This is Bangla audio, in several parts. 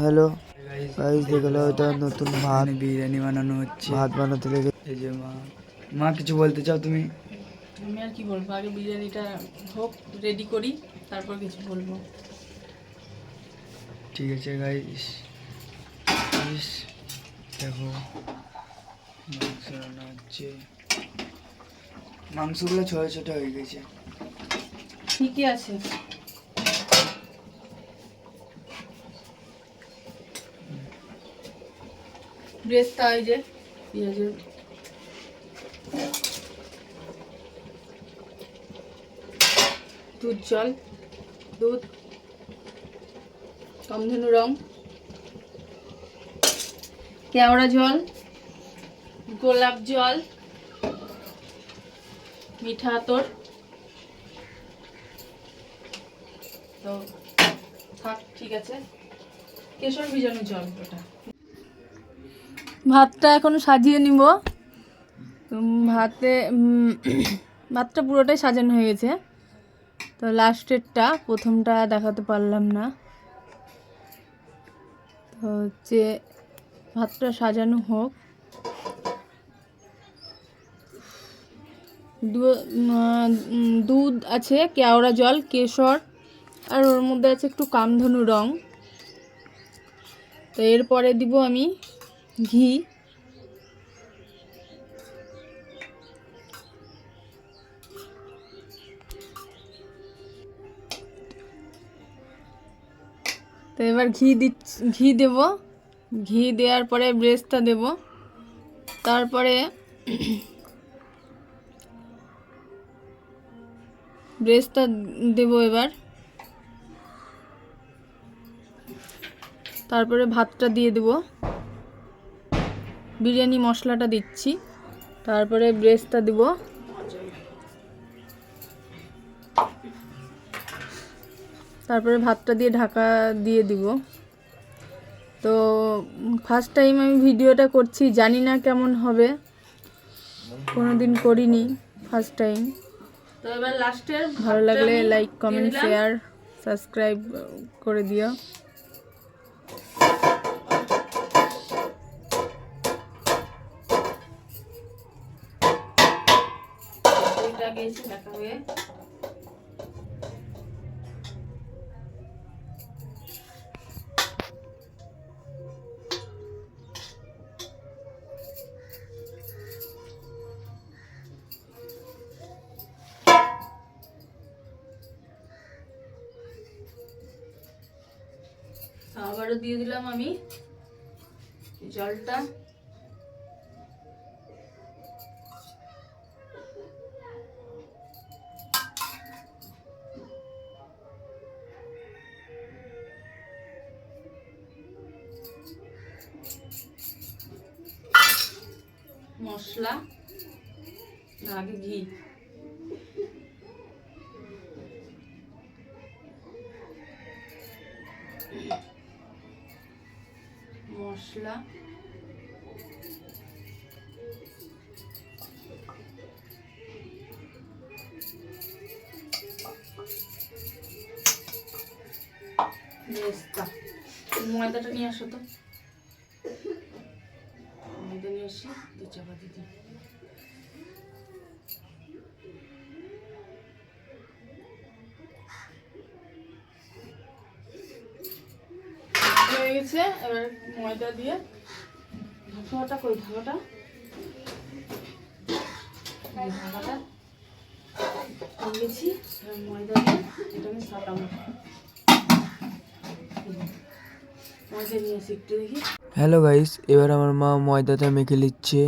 হ্যালো গাইস, দেখলো এটা নতুন ভাত বিরিয়ানি বানানো হচ্ছে। ভাত বানাতে লেগে এই যে মা কিছু বলতে চাও তুমি? আমি আর কি বলবো, আগে বিরিয়ানিটা হোক, রেডি করি, তারপর কিছু বলবো। ঠিক আছে গাইস, দেখো মাংস রান্না হচ্ছে। মাংসগুলো ছোটো ছোটো হয়ে গেছে। ঠিকই আছে। ব্রেস্তা, এই যে পেঁয়াজের দুধ, জল, দুধ, কামধেনু রং, কেওড়া জল, গোলাপ জল, মিঠা আতর। তো থাক, ঠিক আছে। কেশর ভিজানো জল ওটা। ভাতটা এখন সাজিয়ে নিব। ভাতটা পুরোটাই সাজানো হয়ে গেছে, তো লাস্টেরটা, প্রথমটা দেখাতে পারলাম না। তো হচ্ছে ভাতটা সাজানো হোক। দুধ আছে, কেওড়া জল, কেশর, আর ওর মধ্যে আছে একটু কামধেনু রং। তো এরপরে দিব আমি ঘি। তো এবার ঘি দেব। ঘি দেওয়ার পরে ব্রেস্তা দেব, তারপরে ব্রেস্তা দেব এবার, তারপরে ভাতটা দিয়ে দেব, বিরিয়ানি মশলাটা দিচ্ছি, তারপরে ব্রেস্তা দেব, তারপরে ভাতটা দিয়ে ঢাকা দিয়ে দিব। তো ফার্স্ট টাইম আমি ভিডিওটা করছি, জানি না কেমন হবে, কোনোদিন করিনি, ফার্স্ট টাইম। তো এবার লাস্টের ভালো লাগলে লাইক, কমেন্ট, শেয়ার, সাবস্ক্রাইব করে দিও। আবারও দিয়ে দিলাম আমি জলটা। মশলা, আগে ঘি, মশলা, বেস্তা। ময়দাটা নিয়ে আসো তো, ময়দা নিয়ে আসি, দু চাপাতি দিই। হয়ে গেছে। এবার ময়দা দিয়ে ঢাকাটা, কই ঢাকাটা, ঢাকাটা দিয়েছি। ময়দা দিয়ে এটা আমি সাটাবো। ময়দা নিয়ে আসি একটু, দেখি। হ্যালো গাইস, এবার আমার মা ময়দাটা মেখে নিচ্ছে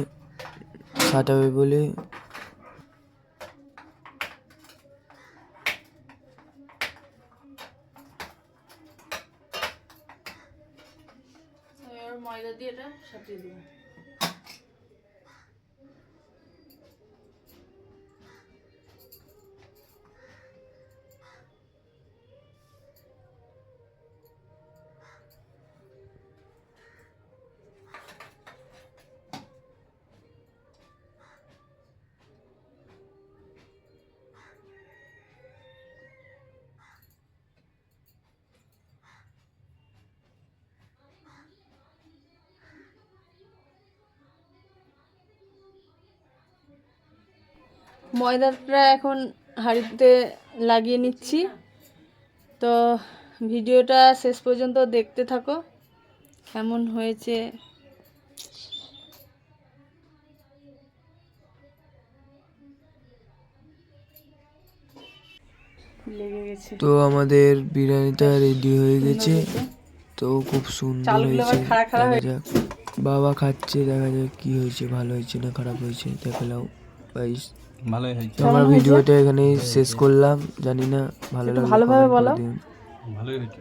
সাটাবে বলে। এবার ময়দা দিয়ে এটা সাটিয়ে দেবো। ময়দাটা এখন হাঁড়িতে লাগিয়ে নিচ্ছি। তো ভিডিওটা শেষ পর্যন্ত দেখতে থাকো, কেমন হয়েছে। লেগে গেছে। তো আমাদের বিরিয়ানিটা রেডি হয়ে গেছে। তো খুব সুন্দর চালগুলো হয়েছে, আবার খাড়া খাড়া দেখা যাক। বাবা খাচ্ছে, দেখা যাক কি হয়েছে, ভালো হয়েছে না খারাপ হয়েছে দেখালাম গাইস। ভালোই হয়েছে, তো আমার ভিডিওটা এখানেই শেষ করলাম, জানি না ভালো একটু লাগলে ভালোভাবে comment করে বলো। দিন। ভালোই হয়েছে।